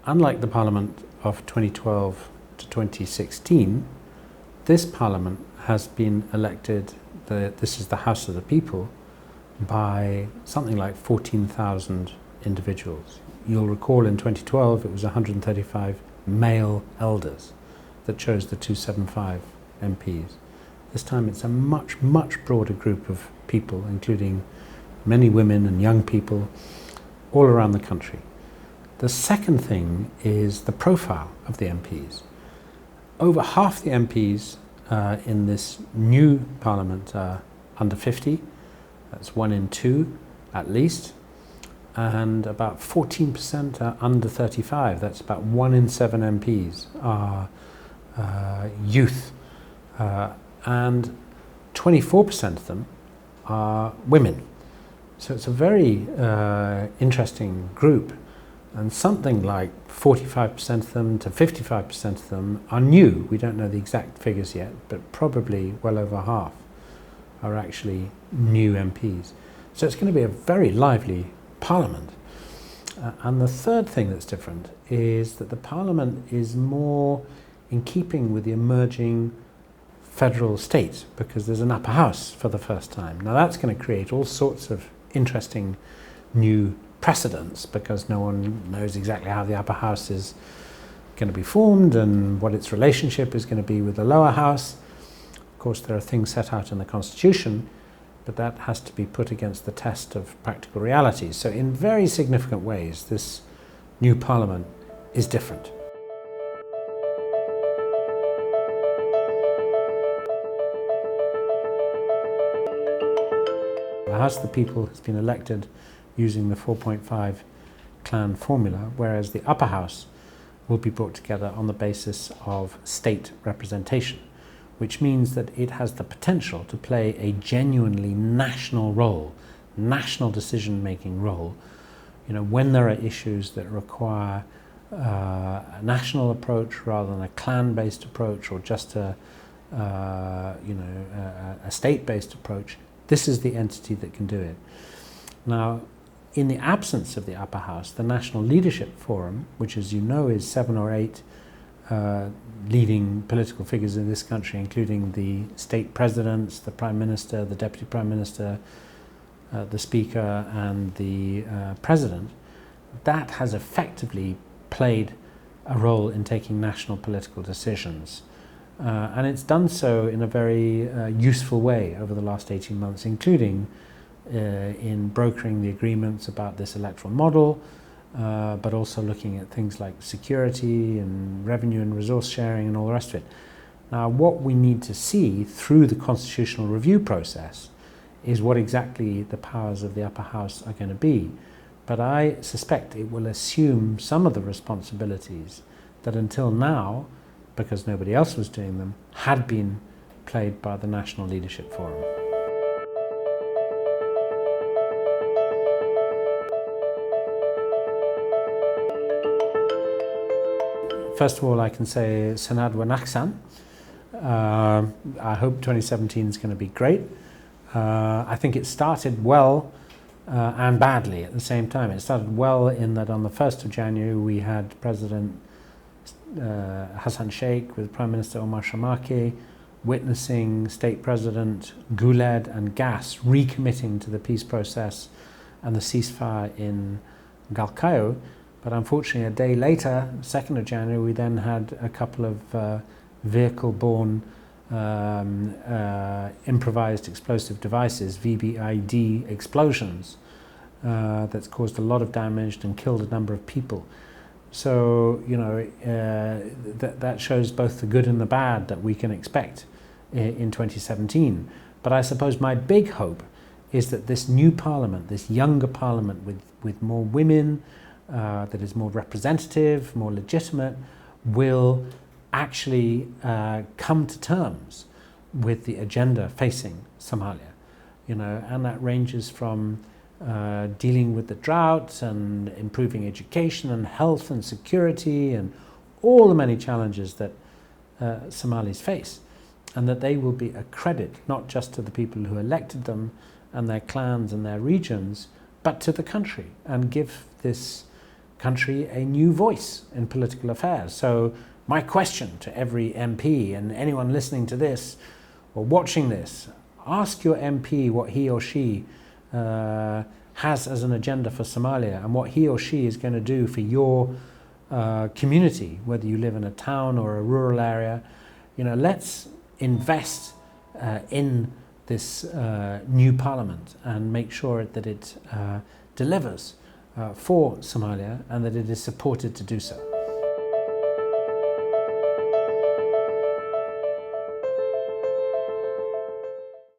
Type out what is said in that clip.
Unlike the Parliament of 2012 to 2016, this Parliament has been elected, this is the House of the People, by something like 14,000 individuals. You'll recall in 2012 it was 135 male elders that chose the 275 MPs. This time it's a much, much broader group of people, including many women and young people all around the country. The second thing is the profile of the MPs. Over half the MPs in this new Parliament are under 50, that's 1 in 2 at least, and about 14% are under 35, that's about 1 in 7 MPs are youth, and 24% of them are women. So it's a very interesting group, and something like 45% of them to 55% of them are new. We don't know the exact figures yet, but probably well over half are actually new MPs. So it's going to be a very lively Parliament. And the third thing that's different is that the Parliament is more in keeping with the emerging federal state, because there's an upper house for the first time. Now that's going to create all sorts of interesting new precedents, because no one knows exactly how the upper house is going to be formed and what its relationship is going to be with the lower house. Of course, there are things set out in the Constitution, but that has to be put against the test of practical reality. So in very significant ways, this new Parliament is different. The House of the People has been elected using the 4.5 clan formula, whereas the upper house will be brought together on the basis of state representation, which means that it has the potential to play a genuinely national role, national decision-making role, when there are issues that require a national approach rather than a clan-based approach, or just a state-based approach. This is the entity that can do it. Now, in the absence of the upper house, the National Leadership Forum, which, as you know, is 7 or 8 leading political figures in this country, including the state presidents, the Prime Minister, the Deputy Prime Minister, the Speaker and the President, that has effectively played a role in taking national political decisions. And it's done so in a very useful way over the last 18 months, including in brokering the agreements about this electoral model, but also looking at things like security and revenue and resource sharing and all the rest of it. Now, what we need to see through the constitutional review process is what exactly the powers of the upper house are going to be. But I suspect it will assume some of the responsibilities that until now, because nobody else was doing them, had been played by the National Leadership Forum. First of all, I can say Senad Wanaksan. I hope 2017 is going to be great. I think it started well and badly at the same time. It started well in that on the 1st of January we had President Hassan Sheikh with Prime Minister Omar Shamaki witnessing State President Guled and Gas recommitting to the peace process and the ceasefire in Galkayo. But unfortunately, a day later, 2nd of January, we then had a couple of vehicle-borne improvised explosive devices, VBID explosions, that's caused a lot of damage and killed a number of people. So, that shows both the good and the bad that we can expect in 2017. But I suppose my big hope is that this new Parliament, this younger Parliament with more women, that is more representative, more legitimate, will actually come to terms with the agenda facing Somalia, and that ranges from dealing with the drought and improving education and health and security and all the many challenges that Somalis face, and that they will be a credit not just to the people who elected them and their clans and their regions, but to the country, and give this country a new voice in political affairs. So my question to every MP and anyone listening to this or watching this, ask your MP what he or she has as an agenda for Somalia and what he or she is going to do for your community, whether you live in a town or a rural area. You know, let's invest in this new parliament and make sure that it delivers for Somalia and that it is supported to do so.